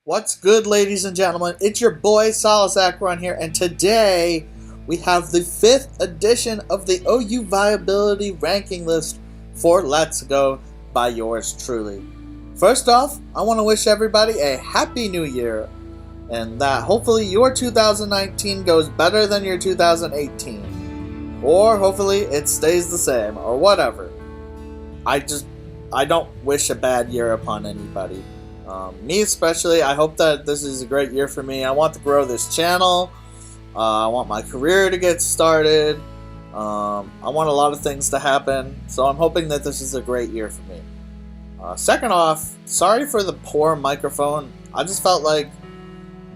What's good, ladies and gentlemen? It's your boy Salazakron here, and today we have the 5th edition of the OU Viability ranking list for Let's Go by yours truly. First off, I want to wish everybody a Happy New Year, and that hopefully your 2019 goes better than your 2018. Or hopefully it stays the same, or whatever. I don't wish a bad year upon anybody. Me especially, I hope that this is a great year for me. I want to grow this channel. I want my career to get started. I want a lot of things to happen. So I'm hoping that this is a great year for me. Second off, sorry for the poor microphone. I just felt like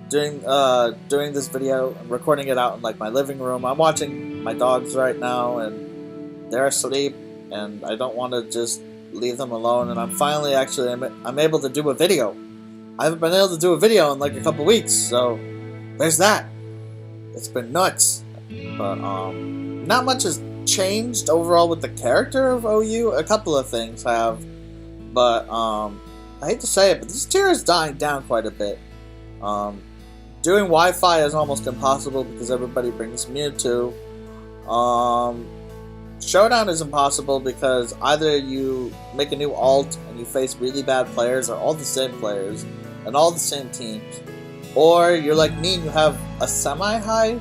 doing this video and recording it out in like my living room. I'm watching my dogs right now and they're asleep, and I don't want to just leave them alone. And I'm finally I'm able to do a video. I haven't been able to do a video in like a couple weeks, so there's that. It's been nuts, but not much has changed overall with the character of OU. A couple of things have, but I hate to say it, but this tier is dying down quite a bit. Doing Wi-Fi is almost impossible because everybody brings Mewtwo. Showdown is impossible because either you make a new alt and you face really bad players, or all the same players and all the same teams, or you're like me and you have a semi-high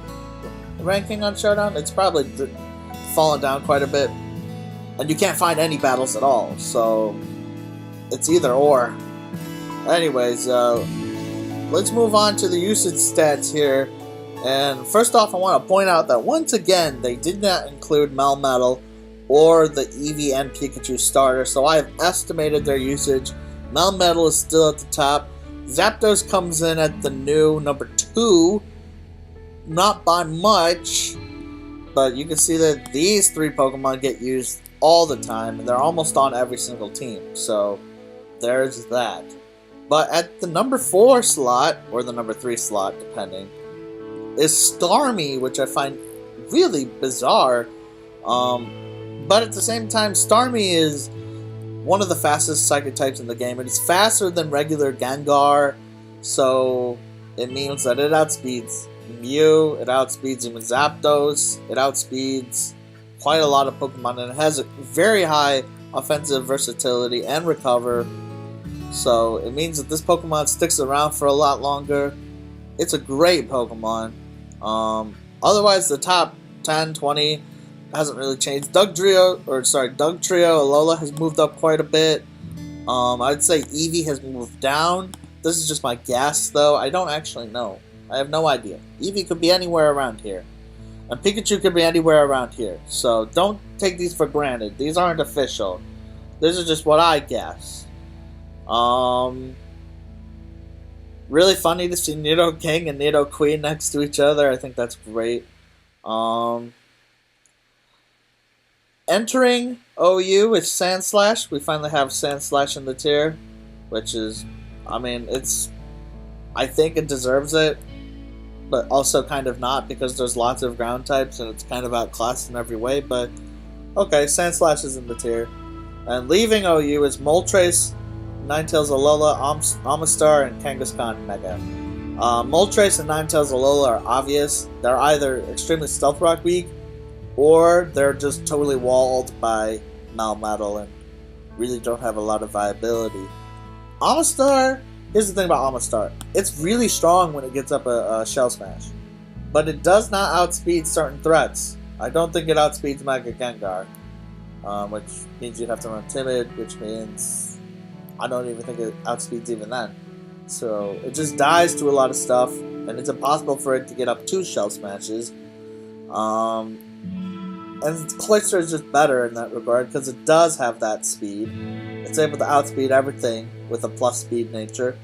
ranking on Showdown. It's probably fallen down quite a bit, and you can't find any battles at all, so it's either or. Anyways, let's move on to the usage stats here. And first off, I want to point out that once again, they did not include Melmetal or the Eevee and Pikachu starter, so I have estimated their usage. Melmetal is still at the top. Zapdos comes in at the new number 2, not by much, but you can see that these 3 Pokemon get used all the time, and they're almost on every single team, so there's that. But at the number 4 slot, or the number 3 slot, depending, is Starmie, which I find really bizarre. But at the same time, Starmie is one of the fastest psychic types in the game. It is faster than regular Gengar, so it means that it outspeeds Mew, it outspeeds even Zapdos, it outspeeds quite a lot of Pokemon, and it has a very high offensive versatility and recover. So it means that this Pokemon sticks around for a lot longer. It's a great Pokemon. Otherwise, the top 10, 20 hasn't really changed. Dugtrio Alola has moved up quite a bit. I'd say Eevee has moved down. This is just my guess, though. I don't actually know. I have no idea. Eevee could be anywhere around here, and Pikachu could be anywhere around here. So don't take these for granted. These aren't official. These are just what I guess. Really funny to see Nido King and Nido Queen next to each other. I think that's great. Entering OU is Sandslash. We finally have Sandslash in the tier, which is, I mean, I think it deserves it, but also kind of not, because there's lots of ground types and it's kind of outclassed in every way, but okay, Sandslash is in the tier. And leaving OU is Moltres, Ninetales Alola, Amistar, and Kangaskhan Mega. Moltres and Ninetales Alola are obvious. They're either extremely Stealth Rock weak, or they're just totally walled by Melmetal and really don't have a lot of viability. Amistar, here's the thing about Amistar. It's really strong when it gets up a Shell Smash, but it does not outspeed certain threats. I don't think it outspeeds Mega Gengar, which means you'd have to run Timid, which means I don't even think it outspeeds even then. So it just dies to a lot of stuff, and it's impossible for it to get up 2 Shell Smashes. And Cloyster is just better in that regard because it does have that speed. It's able to outspeed everything with a plus speed nature.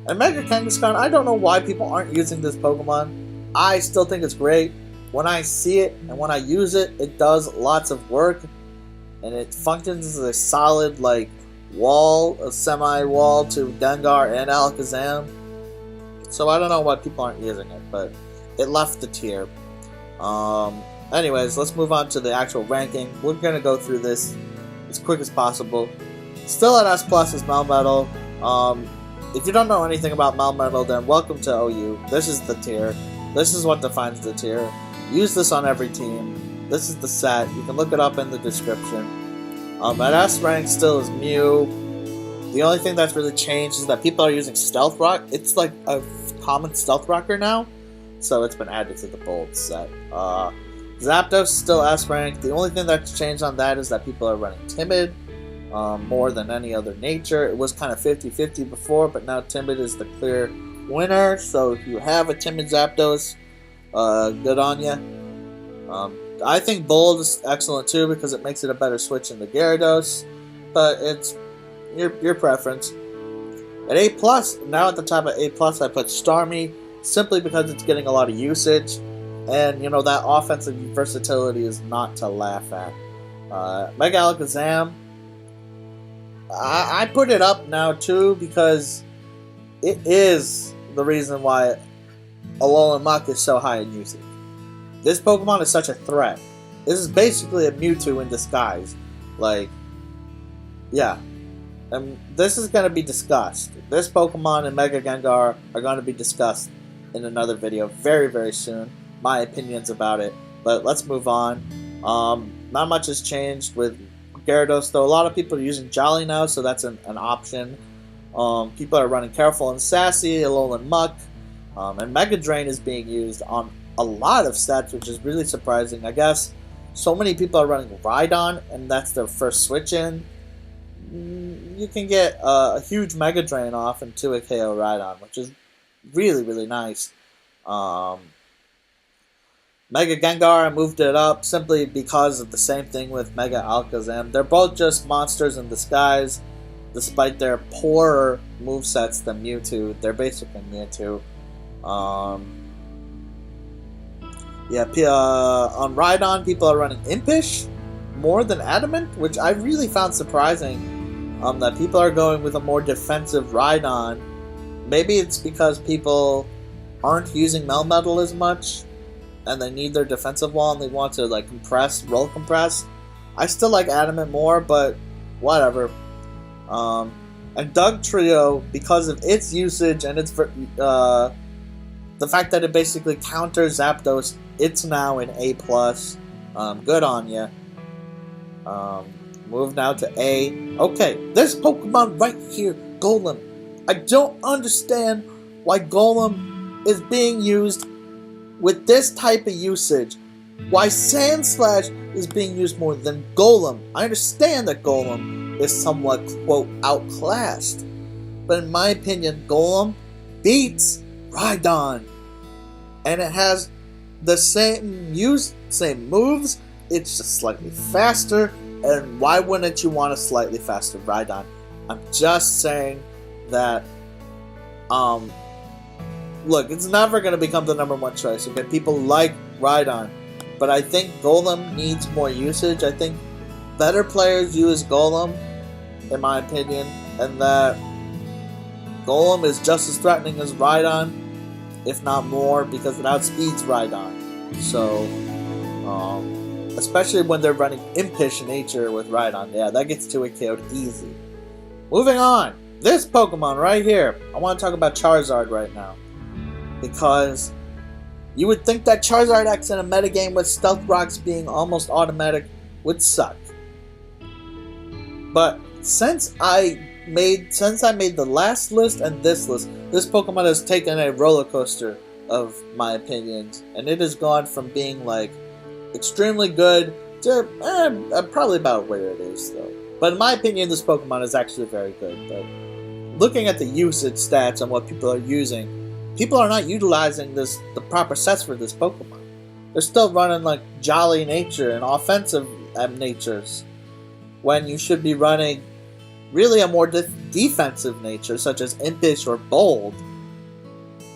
And Mega Kangaskhan, I don't know why people aren't using this Pokemon. I still think it's great. When I see it and when I use it, it does lots of work, and it functions as a solid, like, a semi-wall to Gengar and Alakazam. So I don't know why people aren't using it, but it left the tier. Anyways, let's move on to the actual ranking. We're going to go through this as quick as possible. Still at S+ is Melmetal. if you don't know anything about Melmetal, then welcome to OU. This is the tier. This is what defines the tier. Use this on every team. This is the set. You can look it up in the description. At S rank still is Mew. The only thing that's really changed is that people are using Stealth Rock. It's like a common Stealth Rocker now, so it's been added to the bold set. Zapdos is still S rank. The only thing that's changed on that is that people are running Timid more than any other nature. It was kind of 50-50 before, but now Timid is the clear winner. So if you have a Timid Zapdos, good on you. I think Bold is excellent too because it makes it a better switch in the Gyarados, but it's your preference. At A+, now at the top of A+, I put Starmie simply because it's getting a lot of usage, and you know that offensive versatility is not to laugh at. Mega Alakazam, I put it up now too because it is the reason why Alolan Muck is so high in usage. This Pokemon is such a threat. This is basically a Mewtwo in disguise. Like, yeah. And this is going to be discussed. This Pokemon and Mega Gengar are going to be discussed in another video very, very soon. My opinions about it. But let's move on. Not much has changed with Gyarados, though. A lot of people are using Jolly now, so that's an option. People are running Careful and Sassy, Alolan Muck. And Mega Drain is being used on a lot of sets, which is really surprising. I guess so many people are running Rhydon, and that's their first switch in. You can get a huge Mega Drain off into a KO Rhydon, which is really, really nice. Mega Gengar, I moved it up simply because of the same thing with Mega Alakazam. They're both just monsters in disguise, despite their poorer movesets than Mewtwo. They're basically Mewtwo. On Rhydon, people are running Impish more than Adamant, which I really found surprising. That people are going with a more defensive Rhydon. Maybe it's because people aren't using Melmetal as much, and they need their defensive wall, and they want to like roll compress. I still like Adamant more, but whatever. And Doug Trio, because of its usage and its the fact that it basically counters Zapdos, it's now an A+. Good on ya. Move now to A. Okay, this Pokemon right here, Golem. I don't understand why Golem is being used with this type of usage. Why Sandslash is being used more than Golem. I understand that Golem is somewhat, quote, outclassed. But in my opinion, Golem beats Rhydon. And it has the same moves, it's just slightly faster, and why wouldn't you want a slightly faster Rhydon? I'm just saying that, look, it's never going to become the #1 choice, okay? People like Rhydon, but I think Golem needs more usage. I think better players use Golem, in my opinion, and that Golem is just as threatening as Rhydon, if not more, because it outspeeds Rhydon. So, especially when they're running Impish nature with Rhydon. Yeah, that gets 2-hit KO'd easy. Moving on. This Pokemon right here. I want to talk about Charizard right now. Because you would think that Charizard X in a metagame with Stealth Rocks being almost automatic would suck. But since I made the last list and this list, this Pokemon has taken a roller coaster of my opinions. And it has gone from being like extremely good to probably about where it is though. But in my opinion, this Pokemon is actually very good. But looking at the usage stats and what people are using, people are not utilizing the proper sets for this Pokemon. They're still running like Jolly Nature and offensive natures, when you should be running really a more defensive nature, such as Impish or Bold,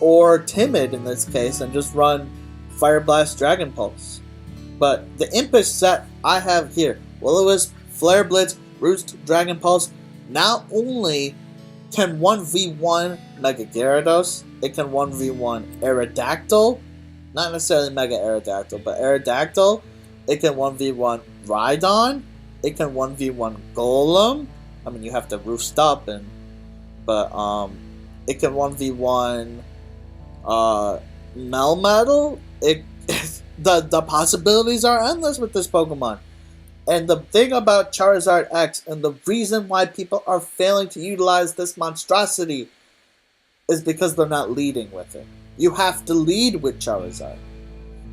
or Timid in this case, and just run Fire Blast, Dragon Pulse. But the Impish set I have here, Will-O-Wisp, Flare Blitz, Roost, Dragon Pulse, not only can 1v1 Mega Gyarados, it can 1v1 Aerodactyl, not necessarily Mega Aerodactyl, but Aerodactyl, it can 1v1 Rhydon, it can 1v1 Golem. I mean, you have to roost up, but It can 1v1 Melmetal. The possibilities are endless with this Pokemon. And the thing about Charizard X, and the reason why people are failing to utilize this monstrosity, is because they're not leading with it. You have to lead with Charizard.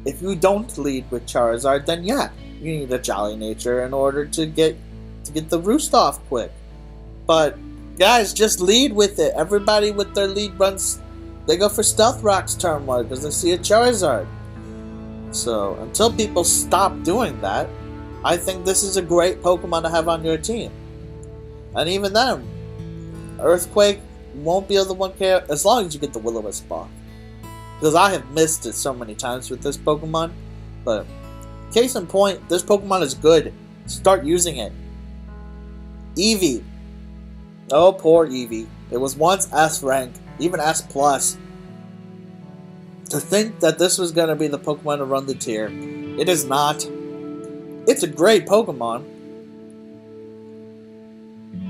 If you don't lead with Charizard, then yeah, you need a Jolly Nature in order to get the roost off quick. But guys, just lead with it. Everybody with their lead runs, they go for Stealth Rocks turn 1 because they see a Charizard. So until people stop doing that, I think this is a great Pokemon to have on your team. And even then, Earthquake won't be able to 1K as long as you get the Will-O-Wisp off. Because I have missed it so many times with this Pokemon. But case in point, this Pokemon is good. Start using it. Eevee. Oh, poor Eevee. It was once S rank, even S plus. To think that this was going to be the Pokemon to run the tier, it is not. It's a great Pokemon.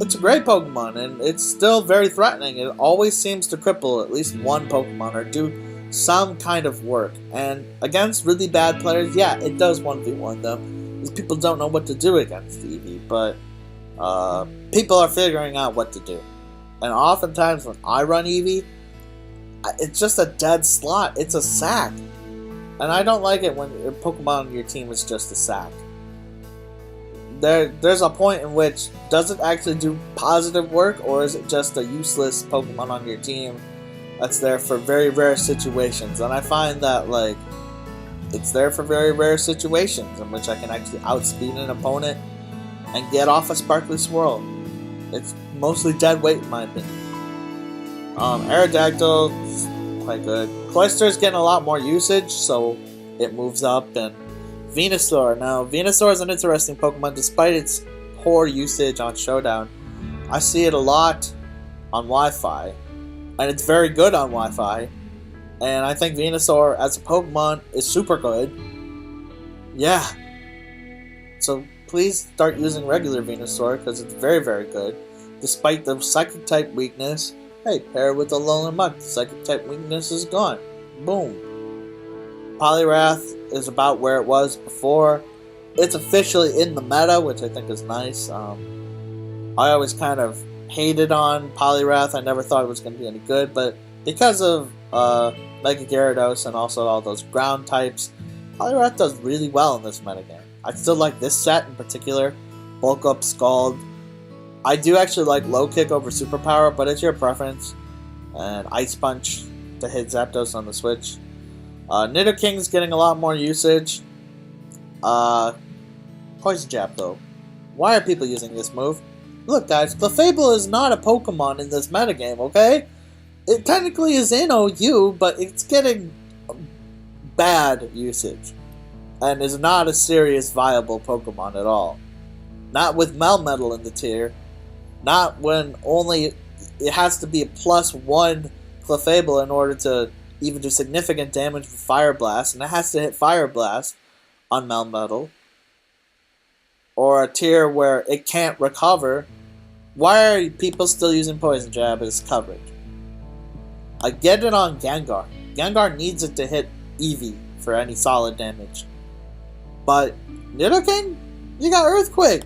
It's a great Pokemon, and it's still very threatening. It always seems to cripple at least one Pokemon or do some kind of work. And against really bad players, yeah, it does 1v1 them, because people don't know what to do against Eevee, but people are figuring out what to do. And oftentimes when I run Eevee, it's just a dead slot. It's a sack. And I don't like it when a Pokemon on your team is just a sack. There's a point in which, does it actually do positive work, or is it just a useless Pokemon on your team that's there for very rare situations? And I find that, like, it's there for very rare situations in which I can actually outspeed an opponent and get off a Sparkly Swirl. It's mostly dead weight in my opinion. Aerodactyl, quite good. Cloyster's getting a lot more usage, so it moves up. And Venusaur. Now, Venusaur is an interesting Pokemon despite its poor usage on Showdown. I see it a lot on Wi-Fi, and it's very good on Wi-Fi. And I think Venusaur as a Pokemon is super good. Yeah. So please start using regular Venusaur because it's very, very good. Despite the Psychic type weakness, hey, pair it with the Alolan Muk. The Psychic type weakness is gone. Boom. Poliwrath is about where it was before. It's officially in the meta, which I think is nice. I always kind of hated on Poliwrath. I never thought it was going to be any good, but because of Mega Gyarados and also all those ground types, Poliwrath does really well in this metagame. I still like this set in particular. Bulk Up, Scald. I do actually like Low Kick over Superpower, but it's your preference. And Ice Punch to hit Zapdos on the Switch. Nidoking's getting a lot more usage. Poison Jab though. Why are people using this move? Look guys, Clefable is not a Pokemon in this metagame, okay? It technically is in OU, but it's getting bad usage. And is not a serious viable Pokemon at all. Not with Melmetal in the tier. Not when only it has to be a +1 Clefable in order to even do significant damage with Fire Blast, and it has to hit Fire Blast on Melmetal. Or a tier where it can't recover. Why are people still using Poison Jab as coverage? I get it on Gengar. Gengar needs it to hit Eevee for any solid damage. But Nidoking? You got Earthquake!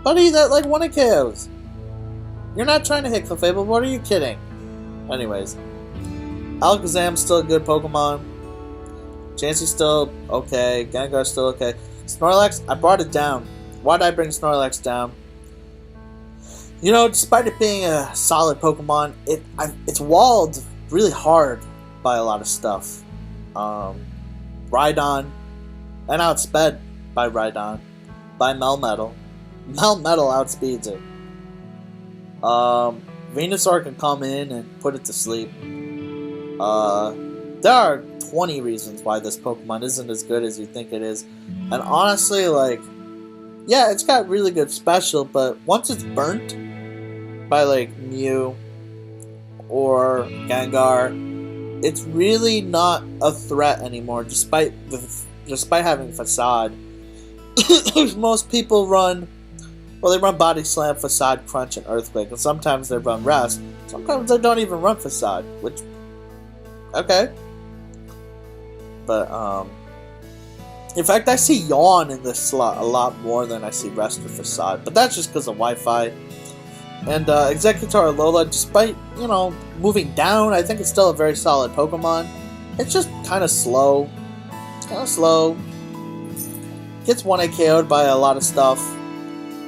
Buddy, that like 1 KOs. You're not trying to hit Clefable, what are you kidding? Anyways. Alakazam's still a good Pokemon. Chansey's still okay. Gengar's still okay. Snorlax, I brought it down. Why did I bring Snorlax down? You know, despite it being a solid Pokemon, it's walled really hard by a lot of stuff. Rhydon, and outsped by Rhydon, by Melmetal. Melmetal outspeeds it. Venusaur can come in and put it to sleep. There are 20 reasons why this Pokemon isn't as good as you think it is. And honestly, like, yeah, it's got really good special, but once it's burnt by, like, Mew or Gengar, it's really not a threat anymore, despite having Facade. Most people run Well, they run Body Slam, Facade, Crunch, and Earthquake, and sometimes they run Rest. Sometimes they don't even run Facade, which, okay. But, in fact, I see Yawn in this slot a lot more than I see Rest or Facade, but that's just because of Wi-Fi. And, Executor Alola, despite, you know, moving down, I think it's still a very solid Pokemon. It's just kind of slow. Gets 1A KO'd by a lot of stuff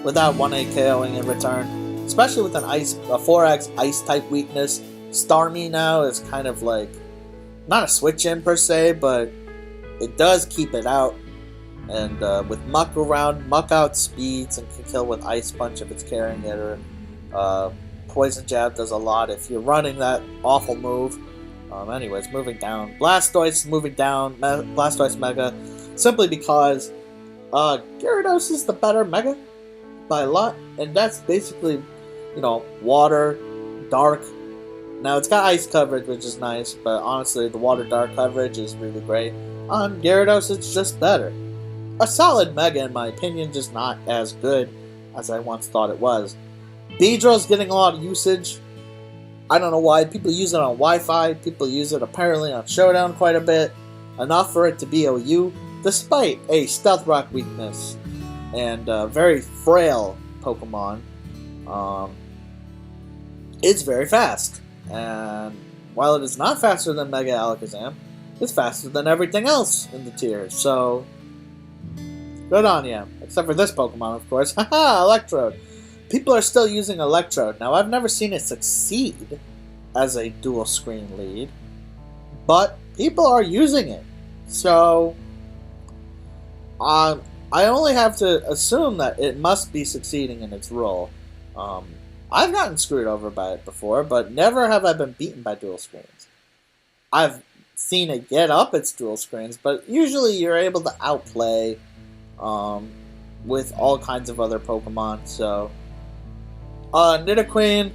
without 1A KOing in return. Especially with a 4X Ice-type weakness. Starmie now is kind of like, not a switch-in per se, but it does keep it out. And with Muck around, Muck outspeeds and can kill with Ice Punch if it's carrying it, or Poison Jab does a lot if you're running that awful move. Anyways, moving down. Blastoise moving down. Blastoise Mega. Simply because Gyarados is the better Mega by a lot. And that's basically, you know, Water, Dark. Now, it's got Ice coverage, which is nice. But honestly, the Water Dark coverage is really great. On Gyarados, it's just better. A solid Mega, in my opinion, just not as good as I once thought it was. Beedrill's getting a lot of usage. I don't know why. People use it on Wi-Fi. People use it apparently on Showdown quite a bit. Enough for it to be OU, despite a Stealth Rock weakness and very frail Pokemon. It's very fast. And while it is not faster than Mega Alakazam, it's faster than everything else in the tier. So, good on ya. Except for this Pokemon, of course. Haha, Electrode. People are still using Electrode. Now, I've never seen it succeed as a dual screen lead, but people are using it. So, I only have to assume that it must be succeeding in its role. I've gotten screwed over by it before, but never have I been beaten by dual screens. I've seen it get up its dual screens, but usually you're able to outplay with all kinds of other Pokemon, so... Nidoqueen,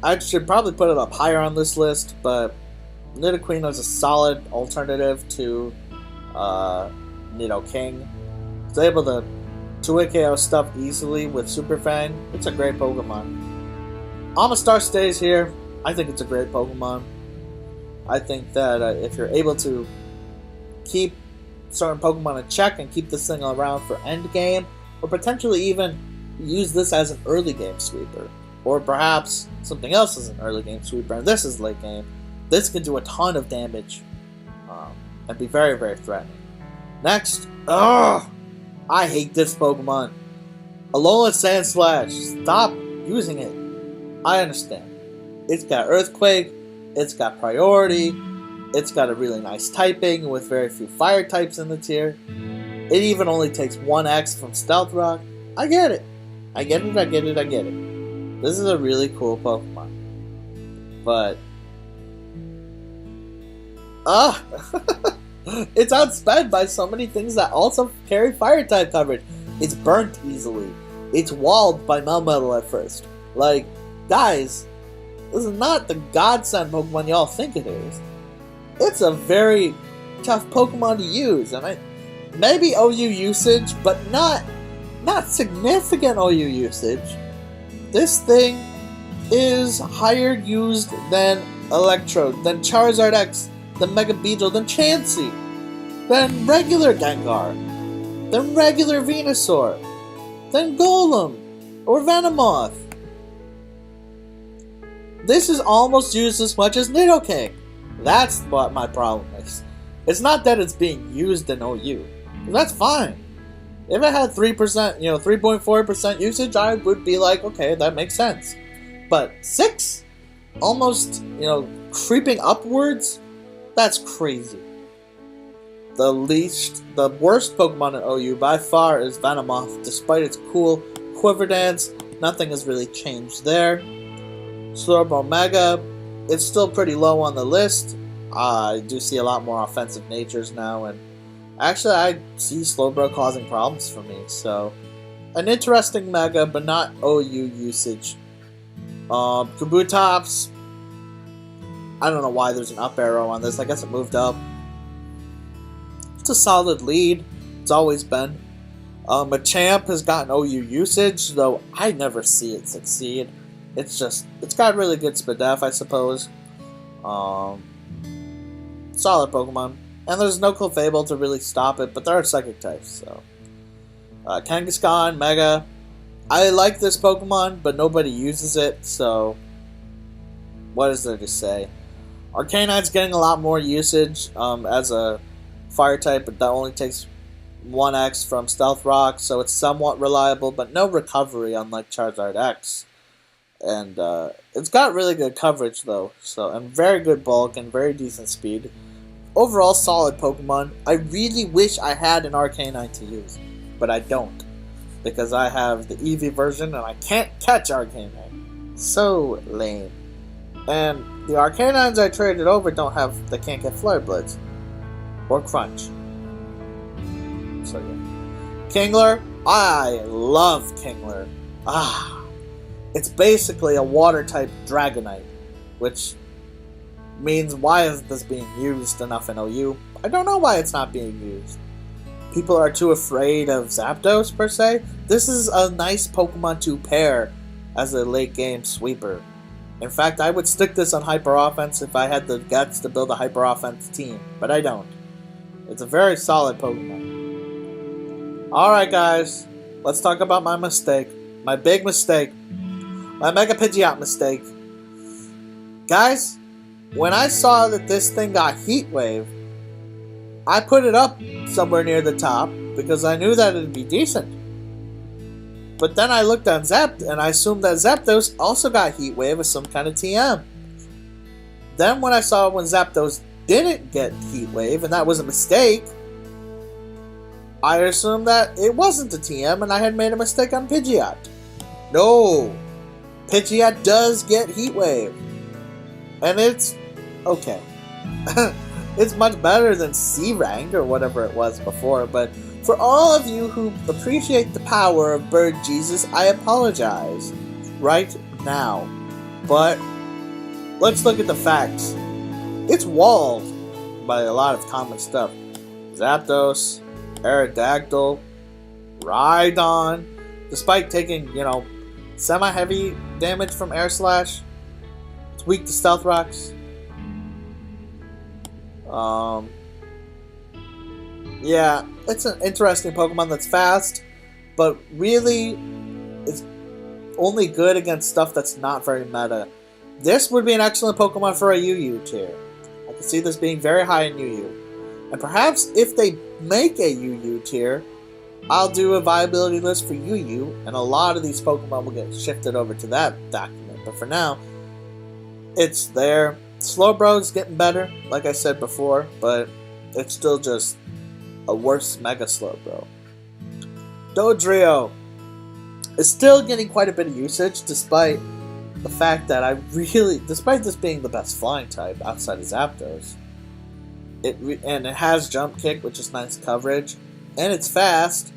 I should probably put it up higher on this list, but Nidoqueen was a solid alternative to Nidoking. It's able to 2-hit KO stuff easily with Super Fang. It's a great Pokemon. Amistar stays here. I think it's a great Pokemon. I think that if you're able to keep certain Pokemon in check and keep this thing around for endgame, or potentially even use this as an early game sweeper, or perhaps something else as an early game sweeper, and this is late game, this can do a ton of damage and be very, very threatening. Next, I hate this Pokemon. Alola Sandslash, stop using it. I understand. It's got Earthquake, it's got Priority, it's got a really nice typing with very few fire types in the tier. It even only takes 1x from Stealth Rock. I get it. I get it. This is a really cool Pokemon. But... it's outsped by so many things that also carry Fire-type coverage. It's burnt easily. It's walled by Melmetal at first. Like, guys, this is not the godsend Pokemon y'all think it is. It's a very tough Pokemon to use, and maybe OU usage, but not significant OU usage. This thing is higher used than Electrode, than Charizard X, than Mega Beedrill, than Chansey, than regular Gengar, than regular Venusaur, than Golem, or Venomoth. This is almost used as much as Nidoking. That's what my problem is. It's not that it's being used in OU. That's fine. If it had 3%, 3.4% usage, I would be like, okay, that makes sense. But 6? Almost, creeping upwards? That's crazy. The worst Pokemon in OU by far is Venomoth. Despite its cool Quiver Dance, nothing has really changed there. Slowbro Mega, it's still pretty low on the list. I do see a lot more offensive natures now, and actually I see Slowbro causing problems for me, so an interesting Mega, but not OU usage. Kabutops, I don't know why there's an up arrow on this. I guess it moved up. It's a solid lead. It's always been. Machamp has gotten OU usage, though I never see it succeed. It's got really good Spadef, I suppose. Um, Solid Pokemon. And there's no Clefable to really stop it, but there are Psychic types, so. Kangaskhan, Mega. I like this Pokemon, but nobody uses it, so. What is there to say? Arcanine's getting a lot more usage as a Fire type, but that only takes 1x from Stealth Rock, so it's somewhat reliable, but no recovery, unlike Charizard X. And it's got really good coverage, though, so and very good bulk and very decent speed. Overall, solid Pokemon. I really wish I had an Arcanine to use, but I don't, because I have the Eevee version and I can't catch Arcanine. So lame. And the Arcanines I traded over they can't get Flare Blitz or Crunch. So yeah. Kingler, I love Kingler. It's basically a water-type Dragonite, which means why isn't this being used enough in OU? I don't know why it's not being used. People are too afraid of Zapdos, per se. This is a nice Pokemon to pair as a late-game sweeper. In fact, I would stick this on Hyper Offense if I had the guts to build a Hyper Offense team, but I don't. It's a very solid Pokemon. Alright guys, let's talk about my mistake. My big mistake. My Mega Pidgeot mistake. Guys, when I saw that this thing got Heat Wave, I put it up somewhere near the top because I knew that it'd be decent. But then I looked on Zapt and I assumed that Zapdos also got Heat Wave as some kind of TM. Then when I saw when Zapdos didn't get Heat Wave, and that was a mistake, I assumed that it wasn't a TM and I had made a mistake on Pidgeot. No! Pidgeot does get Heat Wave. And it's okay. It's much better than C-Rank or whatever it was before, but for all of you who appreciate the power of Bird Jesus, I apologize right now. But let's look at the facts. It's walled by a lot of common stuff. Zapdos, Aerodactyl, Rhydon, despite taking, semi-heavy damage from Air Slash, it's weak to Stealth Rocks. Yeah, it's an interesting Pokemon that's fast, but really it's only good against stuff that's not very meta. This would be an excellent Pokemon for a UU tier. I can see this being very high in UU. And perhaps if they make a UU tier, I'll do a viability list for UU, and a lot of these Pokemon will get shifted over to that document. But for now, it's there. Slowbro's getting better, like I said before, but it's still just a worse Mega Slowbro. Dodrio is still getting quite a bit of usage, despite the fact that despite this being the best flying type outside of Zapdos, and it has Jump Kick, which is nice coverage, and it's fast,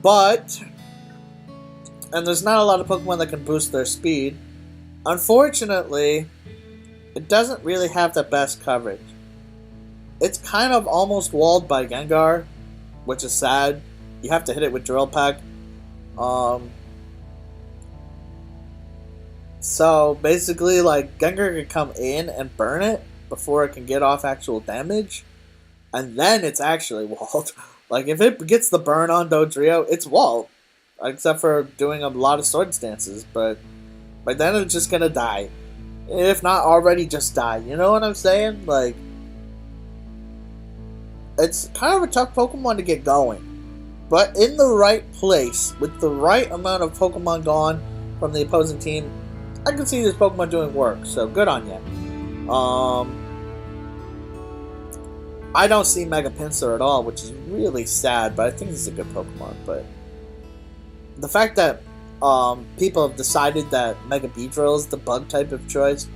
and there's not a lot of Pokemon that can boost their speed. Unfortunately, it doesn't really have the best coverage. It's kind of almost walled by Gengar, which is sad. You have to hit it with Drill Peck. So basically, Gengar can come in and burn it before it can get off actual damage, and then it's actually walled. If it gets the burn on Dodrio, it's walled, except for doing a lot of sword stances. But by then it's just gonna die, if not already just die. You know what I'm saying? It's kind of a tough Pokemon to get going, but in the right place with the right amount of Pokemon gone from the opposing team, I can see this Pokemon doing work. So good on you. I don't see Mega Pinsir at all, which is really sad, but I think this is a good Pokemon. But the fact that people have decided that Mega Beedrill is the bug type of choice,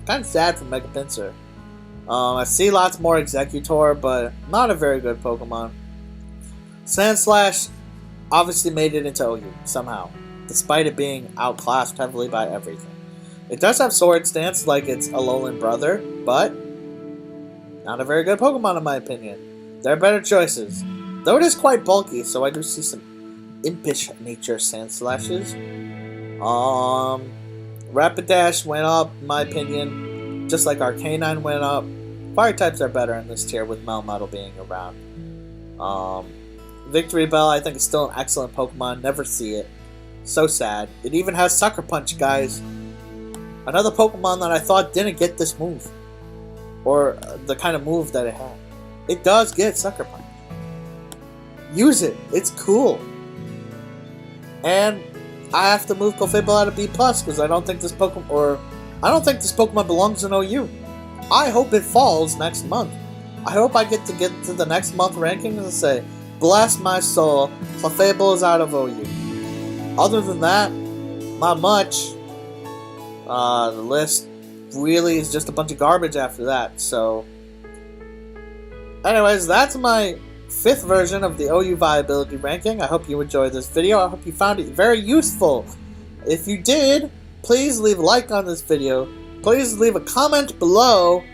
kind of sad for Mega Pinsir. I see lots more Executor, but not a very good Pokemon. Sandslash obviously made it into OU somehow, despite it being outclassed heavily by everything. It does have Sword Stance like its Alolan brother, but not a very good Pokemon in my opinion. There are better choices. Though it is quite bulky, so I do see some impish nature Sandslashes. Rapidash went up, in my opinion, just like Arcanine went up. Fire types are better in this tier with Melmetal being around. Victory Bell, I think, is still an excellent Pokemon. Never see it. So sad. It even has Sucker Punch, guys. Another Pokemon that I thought didn't get this move. Or the kind of move that it had. It does get Sucker Punch. Use it. It's cool. And I have to move Clefable out of B+, because I don't think this Pokemon belongs in OU. I hope it falls next month. I hope I get to the next month rankings and say, bless my soul, Clefable is out of OU. Other than that, not much. The list really is just a bunch of garbage after that, so... Anyways, that's my 5th version of the OU Viability ranking. I hope you enjoyed this video. I hope you found it very useful. If you did, please leave a like on this video. Please leave a comment below.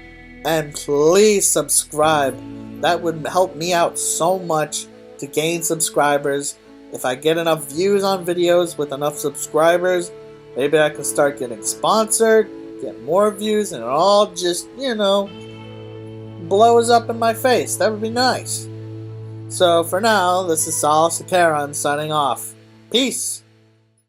And please subscribe. That would help me out so much to gain subscribers. If I get enough views on videos with enough subscribers, maybe I can start getting sponsored, get more views, and it all just, you know, blows up in my face. That would be nice. So for now, this is Saul Sakaran signing off. Peace!